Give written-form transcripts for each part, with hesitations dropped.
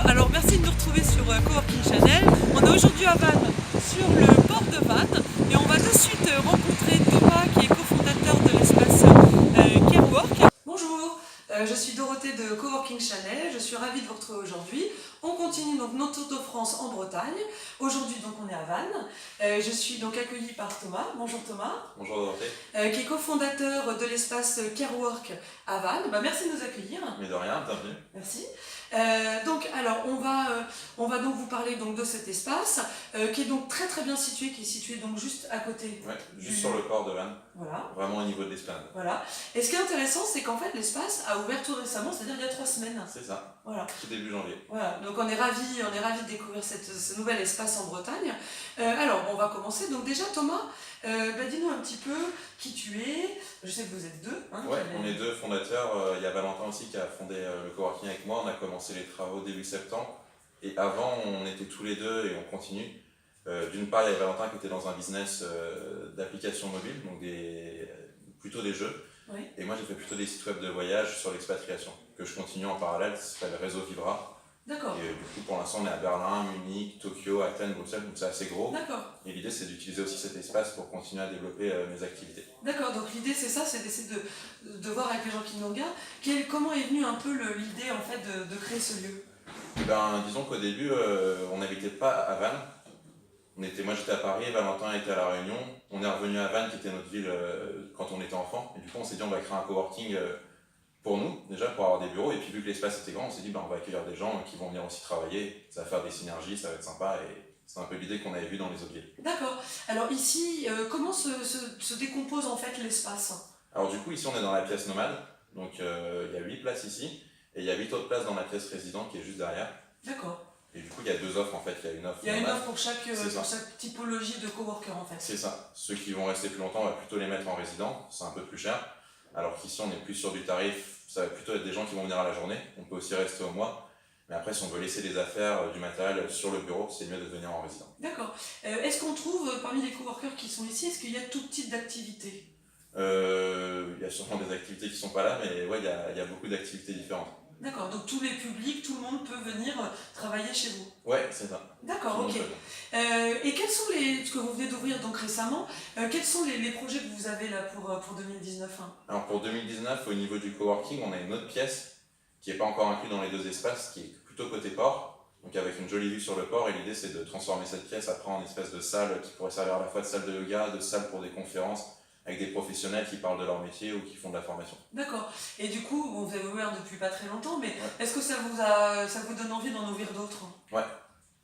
Alors merci de nous retrouver sur Coworking Channel. On est aujourd'hui à Vannes, sur le port de Vannes, et on va de suite rencontrer Thomas qui est cofondateur de l'espace Carework. Bonjour, je suis Dorothée de Coworking Channel, je suis ravie de vous retrouver aujourd'hui. On continue donc notre tour de France en Bretagne. Aujourd'hui donc on est à Vannes. Je suis donc accueillie par Thomas. Bonjour Thomas. Bonjour Dorothée. Qui est cofondateur de l'espace Carework à Vannes. Merci de nous accueillir. Mais de rien, bienvenue. Merci. Alors on va donc vous parler donc de cet espace qui est donc très bien situé, qui est situé donc juste à côté. Ouais, juste sur le port de Vannes. Voilà. Vraiment au niveau de l'esplanade. Voilà. Et ce qui est intéressant, c'est qu'en fait l'espace a ouvert tout récemment, c'est-à-dire il y a 3 semaines. C'est ça. Voilà. Tout début janvier. Voilà. Donc on est ravis de découvrir ce nouvel espace en Bretagne. Alors on va commencer. Donc déjà Thomas, dis-nous un petit peu qui tu es. Je sais que vous êtes deux. Ouais, on est deux fondateurs. Il y a Valentin aussi qui a fondé le coworking avec moi. On a commencé les travaux début septembre. Et avant, on était tous les deux et on continue. D'une part, il y avait Valentin qui était dans un business d'applications mobiles, donc plutôt des jeux. Oui. Et moi, j'ai fait plutôt des sites web de voyage sur l'expatriation, que je continue en parallèle. Ça s'appelle Réseau Vivra. D'accord. Et du coup, pour l'instant, on est à Berlin, Munich, Tokyo, Athènes, Bruxelles, donc c'est assez gros. D'accord. Et l'idée, c'est d'utiliser aussi cet espace pour continuer à développer mes activités. D'accord, donc l'idée c'est ça, c'est d'essayer de voir avec les gens qui nous regardent, comment est venue un peu l'idée en fait de créer ce lieu. Disons qu'au début, on n'habitait pas à Vannes. Moi j'étais à Paris, Valentin était à La Réunion. On est revenu à Vannes, qui était notre ville quand on était enfant. Et du coup, on s'est dit on va créer un coworking pour nous, déjà pour avoir des bureaux. Et puis vu que l'espace était grand, on s'est dit on va accueillir des gens qui vont venir aussi travailler. Ça va faire des synergies, ça va être sympa. Et c'est un peu l'idée qu'on avait vue dans les autres villes. D'accord. Alors ici, comment se décompose en fait l'espace? Alors du coup, ici on est dans la pièce nomade. Donc il y a 8 places ici. Et il y a 8 autres places dans la pièce résidente qui est juste derrière. D'accord. Et du coup, il y a 2 offres en fait. Il y a une offre pour chaque typologie de coworker en fait. C'est ça. Ceux qui vont rester plus longtemps, on va plutôt les mettre en résident. C'est un peu plus cher. Alors qu'ici, on est plus sur du tarif. Ça va plutôt être des gens qui vont venir à la journée. On peut aussi rester au mois. Mais après, si on veut laisser des affaires, du matériel sur le bureau, c'est mieux de venir en résident. D'accord. Est-ce qu'on trouve parmi les coworkers qui sont ici, est-ce qu'il y a tout type d'activités? Il y a sûrement des activités qui ne sont pas là, mais ouais, il y a beaucoup d'activités différentes. D'accord, donc tous les publics, tout le monde peut venir travailler chez vous? Ouais, c'est ça. D'accord, ok. Et quels sont ce que vous venez d'ouvrir donc récemment, quels sont les projets que vous avez là pour 2019 Alors pour 2019, au niveau du coworking, on a une autre pièce qui n'est pas encore inclue dans les 2 espaces, qui est plutôt côté port, donc avec une jolie vue sur le port, et l'idée c'est de transformer cette pièce après en espèce de salle qui pourrait servir à la fois de salle de yoga, de salle pour des conférences, avec des professionnels qui parlent de leur métier ou qui font de la formation. D'accord. Et du coup, vous avez ouvert depuis pas très longtemps, mais ouais. est-ce que ça vous donne envie d'en ouvrir d'autres? Ouais.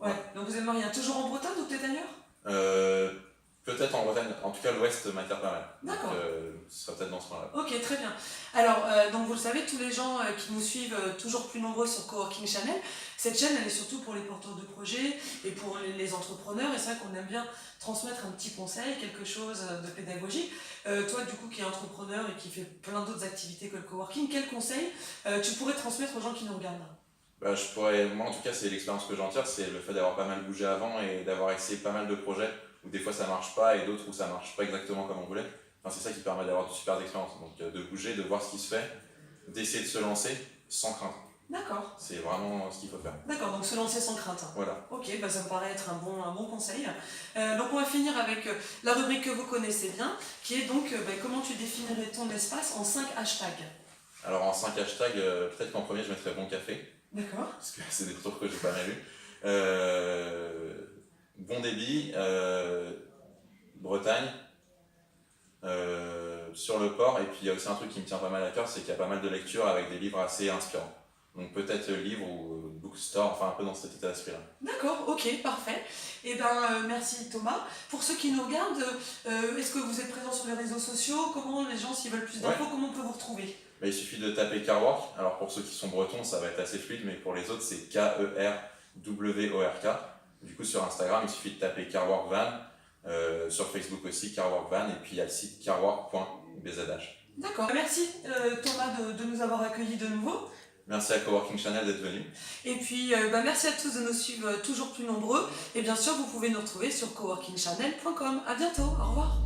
Ouais. Donc vous aimeriez toujours en Bretagne ou peut-être ailleurs? Peut-être en Bretagne, en tout cas l'Ouest m'attire pas mal. D'accord. Ce sera peut-être dans ce coin-là. Ok, très bien. Alors, donc vous le savez, tous les gens qui nous suivent toujours plus nombreux sur Coworking Channel, cette chaîne elle est surtout pour les porteurs de projets et pour les entrepreneurs, et c'est vrai qu'on aime bien transmettre un petit conseil, quelque chose de pédagogique. Toi du coup qui es entrepreneur et qui fait plein d'autres activités que le coworking, quel conseil tu pourrais transmettre aux gens qui nous regardent? Moi en tout cas c'est l'expérience que j'en tire, c'est le fait d'avoir pas mal bougé avant et d'avoir essayé pas mal de projets où des fois ça marche pas et d'autres où ça marche pas exactement comme on voulait. Enfin, c'est ça qui permet d'avoir de super expériences, donc de bouger, de voir ce qui se fait, d'essayer de se lancer sans crainte. D'accord. C'est vraiment ce qu'il faut faire. D'accord, donc se lancer sans crainte. Voilà. Ok, ça me paraît être un bon conseil. Donc on va finir avec la rubrique que vous connaissez bien, qui est donc comment tu définirais ton espace en 5 hashtags. Alors en 5 hashtags, peut-être qu'en premier je mettrais bon café. D'accord. Parce que c'est des retours que j'ai pas mal vus. Bon débit, Bretagne, sur le port, et puis il y a aussi un truc qui me tient pas mal à cœur, c'est qu'il y a pas mal de lectures avec des livres assez inspirants. Donc peut-être livre ou bookstore, enfin un peu dans cet état d'esprit-là. D'accord, ok, parfait. Et merci Thomas. Pour ceux qui nous regardent, est-ce que vous êtes présent sur les réseaux sociaux? Comment les gens, s'ils veulent plus d'infos, comment on peut vous retrouver? Il suffit de taper Carework. Alors pour ceux qui sont bretons, ça va être assez fluide, mais pour les autres, c'est K-E-R-W-O-R-K. Du coup, sur Instagram, il suffit de taper Carework Vannes. Sur Facebook aussi, Carework Vannes, et puis il y a le site carework.bzh. D'accord. Merci Thomas de nous avoir accueillis de nouveau. Merci à Coworking Channel d'être venu. Et puis merci à tous de nous suivre toujours plus nombreux. Et bien sûr, vous pouvez nous retrouver sur coworkingchannel.com. À bientôt, au revoir.